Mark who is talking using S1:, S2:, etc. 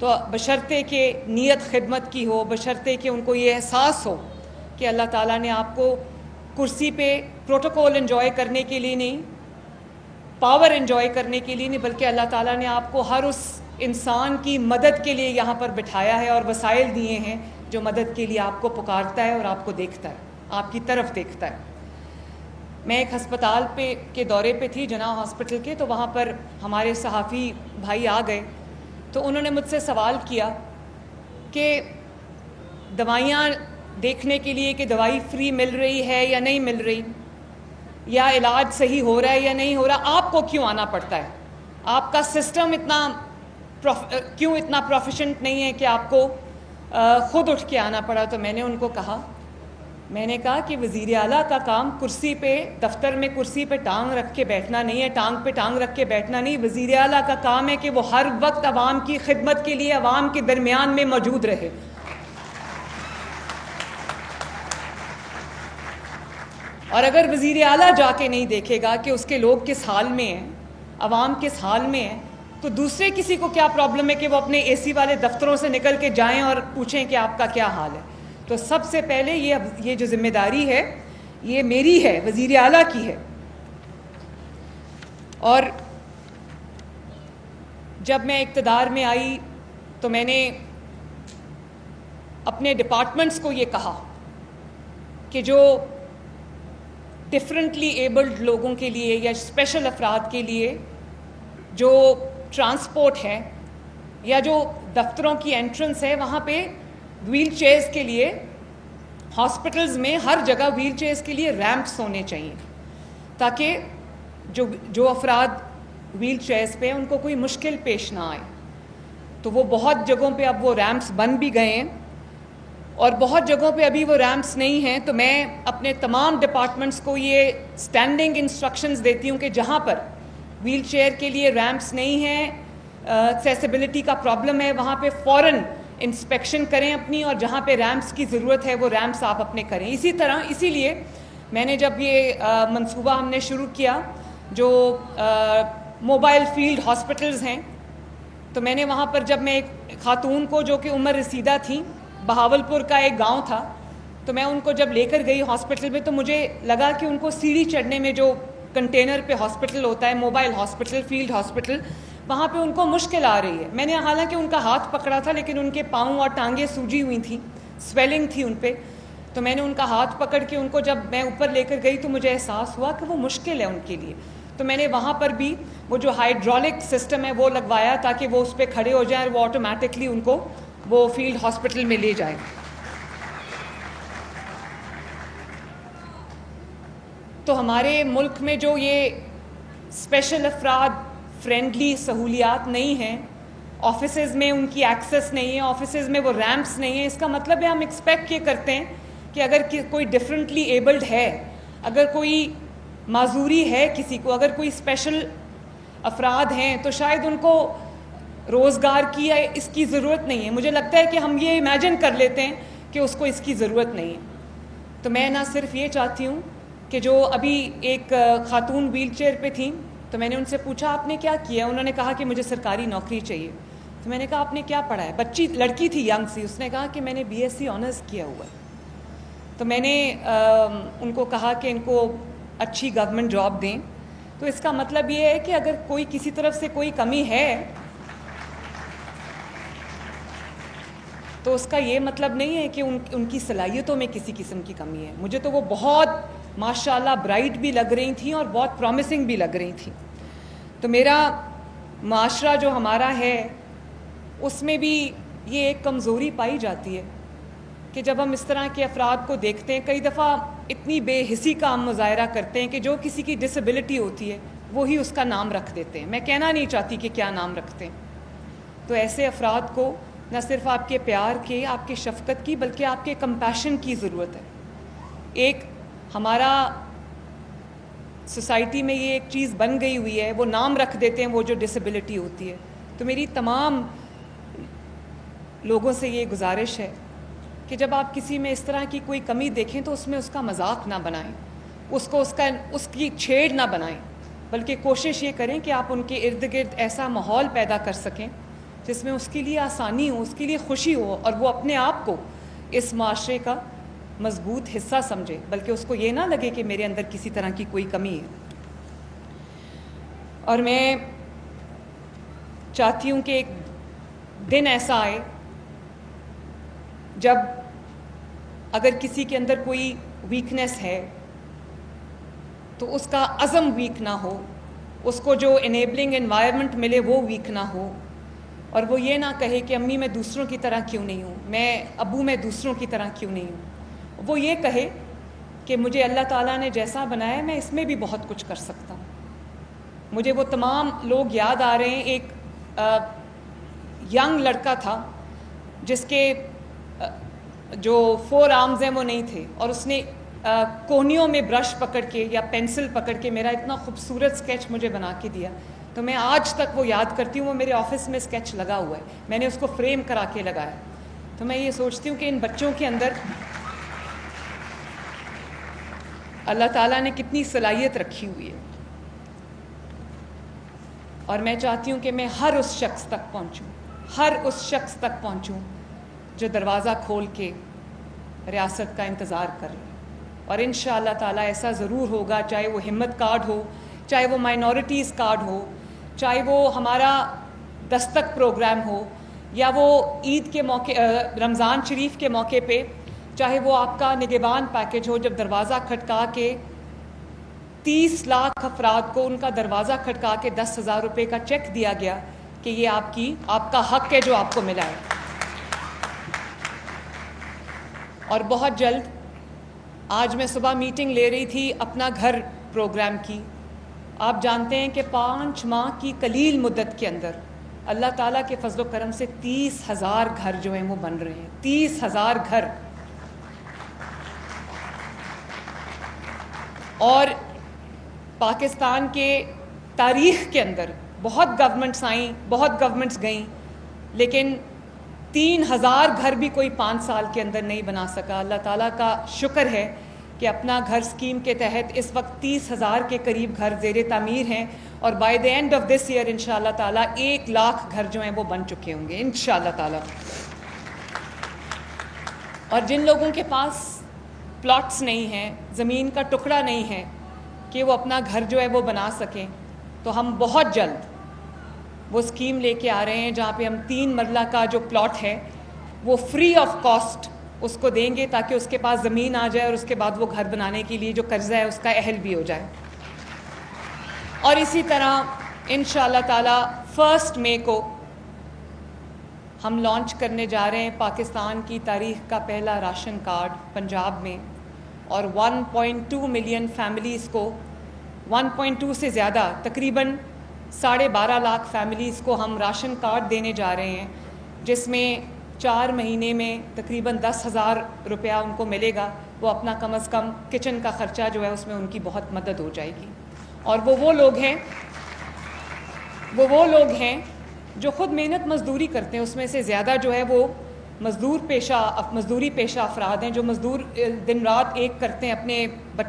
S1: تو بشرطے کہ نیت خدمت کی ہو، بشرطے کہ ان کو یہ احساس ہو کہ اللہ تعالیٰ نے آپ کو کرسی پہ پروٹوکول انجوائے کرنے کے لیے نہیں، پاور انجوائے کرنے کے لیے نہیں، بلکہ اللہ تعالیٰ نے آپ کو ہر اس انسان کی مدد کے لیے یہاں پر بٹھایا ہے اور وسائل دیے ہیں جو مدد کے لیے آپ کو پکارتا ہے اور آپ کو دیکھتا ہے، آپ کی طرف دیکھتا ہے۔ میں ایک ہسپتال کے دورے پہ تھی، جناح ہاسپٹل کے، تو وہاں پر ہمارے صحافی بھائی آ گئے تو انہوں نے مجھ سے سوال کیا کہ دوائیاں دیکھنے کے لیے کہ دوائی فری مل رہی ہے یا نہیں مل رہی، یا علاج صحیح ہو رہا ہے یا نہیں ہو رہا، آپ کو کیوں آنا پڑتا ہے؟ آپ کا سسٹم کیوں اتنا پروفیشنٹ نہیں ہے کہ آپ کو خود اٹھ کے آنا پڑا؟ تو میں نے ان کو کہا کہ وزیر اعلیٰ کا کام کرسی پہ، دفتر میں کرسی پہ ٹانگ رکھ کے بیٹھنا نہیں ہے، ٹانگ پہ ٹانگ رکھ کے بیٹھنا نہیں۔ وزیر اعلیٰ کا کام ہے کہ وہ ہر وقت عوام کی خدمت کے لیے عوام کے درمیان میں موجود رہے۔ اور اگر وزیر اعلیٰ جا کے نہیں دیکھے گا کہ اس کے لوگ کس حال میں ہیں، عوام کس حال میں ہیں، تو دوسرے کسی کو کیا پرابلم ہے کہ وہ اپنے اے سی والے دفتروں سے نکل کے جائیں اور پوچھیں کہ آپ کا کیا حال ہے؟ تو سب سے پہلے یہ جو ذمہ داری ہے یہ میری ہے، وزیر اعلیٰ کی ہے۔ اور جب میں اقتدار میں آئی تو میں نے اپنے ڈپارٹمنٹس کو یہ کہا کہ جو ڈفرینٹلی ایبلڈ لوگوں کے لیے یا اسپیشل افراد کے لیے جو ٹرانسپورٹ ہے یا جو دفتروں کی انٹرنس ہے، وہاں پہ ویل چیئرز کے لیے ہاسپٹلز میں ہر جگہ ویل چیئرز کے لیے ریمپس ہونے چاہیے، تاکہ جو افراد ویل چیئرز پہ ان کو کوئی مشکل پیش نہ آئے۔ تو وہ بہت جگہوں پہ اب وہ ریمپس بن بھی گئے ہیں اور بہت جگہوں پہ ابھی وہ ریمپس نہیں ہیں۔ تو میں اپنے تمام ڈپارٹمنٹس کو یہ اسٹینڈنگ انسٹرکشنز دیتی ہوں کہ جہاں پر ویل چیئر کے لیے ریمپس نہیں ہیں، ایکسیسیبلٹی کا پرابلم ہے، وہاں پہ فوراً انسپیکشن کریں اپنی، اور جہاں پہ ریمپس کی ضرورت ہے وہ ریمپس آپ اپنے کریں۔ اسی لیے میں نے جب یہ منصوبہ ہم نے شروع کیا جو موبائل فیلڈ ہاسپٹلز ہیں، تو میں نے وہاں پر جب میں ایک خاتون کو جو کہ عمر رسیدہ تھیں، بہاولپور کا ایک گاؤں تھا، تو میں ان کو جب لے کر گئی ہاسپٹل میں تو مجھے لگا کہ ان کو سیڑھی چڑھنے میں، جو کنٹینر پہ ہاسپٹل ہوتا ہے، موبائل ہاسپٹل، فیلڈ ہاسپٹل، وہاں پہ ان کو مشکل آ رہی ہے۔ میں نے حالانکہ ان کا ہاتھ پکڑا تھا لیکن ان کے پاؤں اور ٹانگیں سوجی ہوئی تھیں، سویلنگ تھی ان پہ، تو میں نے ان کا ہاتھ پکڑ کے ان کو جب میں اوپر لے کر گئی تو مجھے احساس ہوا کہ وہ مشکل ہے ان کے لیے۔ تو میں نے وہاں پر بھی وہ جو ہائیڈرولک سسٹم ہے وہ لگوایا تاکہ وہ اس پہ کھڑے ہو جائیں اور وہ آٹومیٹکلی ان کو وہ فیلڈ ہاسپٹل میں لے جائیں۔ تو ہمارے ملک میں جو یہ اسپیشل افراد فرینڈلی سہولیات نہیں ہیں، آفیسز میں ان کی ایکسیس نہیں ہے، آفیسز میں وہ ریمپس نہیں ہیں، اس کا مطلب ہے ہم ایکسپیکٹ یہ کرتے ہیں کہ اگر کوئی ڈفرینٹلی ایبلڈ ہے، اگر کوئی معذوری ہے کسی کو، اگر کوئی اسپیشل افراد ہیں تو شاید ان کو روزگار کی یا اس کی ضرورت نہیں ہے۔ مجھے لگتا ہے کہ ہم یہ امیجن کر لیتے ہیں کہ اس کو اس کی ضرورت نہیں ہے۔ تو میں نہ صرف یہ چاہتی ہوں کہ جو ابھی ایک خاتون ویل چیئر پہ تھیں، تو میں نے ان سے پوچھا آپ نے کیا کیا؟ انہوں نے کہا کہ مجھے سرکاری نوکری چاہیے۔ تو میں نے کہا آپ نے کیا پڑھا ہے؟ لڑکی تھی ینگ سی، اس نے کہا کہ میں نے بی ایس سی آنرس کیا ہوا ہے۔ تو میں نے ان کو کہا کہ ان کو اچھی گورنمنٹ جاب دیں۔ تو اس کا مطلب یہ ہے کہ اگر کوئی کسی طرف سے کوئی کمی ہے تو اس کا یہ مطلب نہیں ہے کہ ان کی صلاحیتوں میں کسی قسم کی کمی ہے۔ مجھے تو وہ بہت ماشاءاللہ برائٹ بھی لگ رہی تھیں اور بہت پرومسنگ بھی لگ رہی تھیں۔ تو میرا معاشرہ جو ہمارا ہے اس میں بھی یہ ایک کمزوری پائی جاتی ہے کہ جب ہم اس طرح کے افراد کو دیکھتے ہیں، کئی دفعہ اتنی بے حسی کا ہم مظاہرہ کرتے ہیں کہ جو کسی کی ڈسیبلٹی ہوتی ہے وہی اس کا نام رکھ دیتے ہیں۔ میں کہنا نہیں چاہتی کہ کیا نام رکھتے ہیں۔ تو ایسے افراد کو نہ صرف آپ کے پیار کے، آپ کے شفقت کی، بلکہ آپ کے کمپیشن کی ضرورت ہے۔ ایک ہمارا سوسائٹی میں یہ ایک چیز بن گئی ہوئی ہے، وہ نام رکھ دیتے ہیں وہ جو ڈسیبلٹی ہوتی ہے۔ تو میری تمام لوگوں سے یہ گزارش ہے کہ جب آپ کسی میں اس طرح کی کوئی کمی دیکھیں تو اس میں اس کا مذاق نہ بنائیں، اس کی چھیڑ نہ بنائیں، بلکہ کوشش یہ کریں کہ آپ ان کے ارد گرد ایسا ماحول پیدا کر سکیں جس میں اس کے لیے آسانی ہو, اس کے لیے خوشی ہو, اور وہ اپنے آپ کو اس معاشرے کا مضبوط حصہ سمجھے, بلکہ اس کو یہ نہ لگے کہ میرے اندر کسی طرح کی کوئی کمی ہے. اور میں چاہتی ہوں کہ ایک دن ایسا آئے جب اگر کسی کے اندر کوئی ویکنیس ہے تو اس کا عزم ویک نہ ہو, اس کو جو انیبلنگ انوائرمنٹ ملے وہ ویک نہ ہو, اور وہ یہ نہ کہے کہ امی میں دوسروں کی طرح کیوں نہیں ہوں, میں ابو میں دوسروں کی طرح کیوں نہیں ہوں. وہ یہ کہے کہ مجھے اللہ تعالیٰ نے جیسا بنایا میں اس میں بھی بہت کچھ کر سکتا ہوں. مجھے وہ تمام لوگ یاد آ رہے ہیں. ایک ینگ لڑکا تھا جس کے جو 4 آرمز ہیں وہ نہیں تھے, اور اس نے کوہنیوں میں برش پکڑ کے یا پینسل پکڑ کے میرا اتنا خوبصورت اسکیچ مجھے بنا کے دیا, تو میں آج تک وہ یاد کرتی ہوں. وہ میرے آفس میں اسکیچ لگا ہوا ہے, میں نے اس کو فریم کرا کے لگایا. تو میں یہ سوچتی ہوں کہ ان بچوں کے اندر اللہ تعالیٰ نے کتنی صلاحیت رکھی ہوئی ہے, اور میں چاہتی ہوں کہ میں ہر اس شخص تک پہنچوں جو دروازہ کھول کے ریاست کا انتظار کر رہے ہیں. اور انشاءاللہ تعالیٰ ایسا ضرور ہوگا, چاہے وہ ہمت کارڈ ہو, چاہے وہ مائنورٹیز کارڈ ہو, چاہے وہ ہمارا دستک پروگرام ہو, یا وہ عید کے موقع, رمضان شریف کے موقع پہ, چاہے وہ آپ کا نگہبان پیکج ہو, جب دروازہ کھٹکا کے 30 لاکھ افراد کو ان کا دروازہ کھٹکا کے 10,000 روپے کا چیک دیا گیا کہ یہ آپ کا حق ہے جو آپ کو ملا ہے. اور بہت جلد, آج میں صبح میٹنگ لے رہی تھی اپنا گھر پروگرام کی. آپ جانتے ہیں کہ 5 ماہ کی قلیل مدت کے اندر اللہ تعالیٰ کے فضل و کرم سے 30,000 گھر جو ہیں وہ بن رہے ہیں. 30,000 گھر. اور پاکستان کے تاریخ کے اندر بہت گورنمنٹس آئیں, بہت گورنمنٹس گئیں, لیکن 3,000 گھر بھی کوئی 5 سال کے اندر نہیں بنا سکا. اللہ تعالیٰ کا شکر ہے کہ اپنا گھر اسکیم کے تحت اس وقت 30,000 کے قریب گھر زیر تعمیر ہیں, اور by the end of this year انشاءاللہ تعالیٰ 1 لاکھ گھر جو ہیں وہ بن چکے ہوں گے انشاءاللہ تعالیٰ. اور جن لوگوں کے پاس پلاٹس نہیں ہیں, زمین کا ٹکڑا نہیں ہے کہ وہ اپنا گھر جو ہے وہ بنا سکیں, تو ہم بہت جلد وہ اسکیم لے کے آ رہے ہیں جہاں پہ ہم 3 مرلہ کا جو پلاٹ ہے وہ فری آف کاسٹ اس کو دیں گے, تاکہ اس کے پاس زمین آ جائے اور اس کے بعد وہ گھر بنانے کے لیے جو قرضہ ہے اس کا اہل بھی ہو جائے. اور اسی طرح انشاءاللہ تعالیٰ 1 مئی کو ہم لانچ کرنے جا رہے ہیں پاکستان کی تاریخ کا پہلا راشن کارڈ پنجاب میں, اور 1.2 ملین فیملیز کو, 1.2 سے زیادہ, تقریباً 12.5 لاکھ فیملیز کو ہم راشن کارڈ دینے جا رہے ہیں, جس میں 4 مہینے میں تقریباً 10,000 روپیہ ان کو ملے گا. وہ اپنا کم از کم کچن کا خرچہ جو ہے اس میں ان کی بہت مدد ہو جائے گی. اور وہ لوگ ہیں جو خود محنت مزدوری کرتے ہیں, اس میں سے زیادہ جو ہے وہ مزدوری پیشہ افراد ہیں, جو مزدور دن رات ایک کرتے ہیں اپنے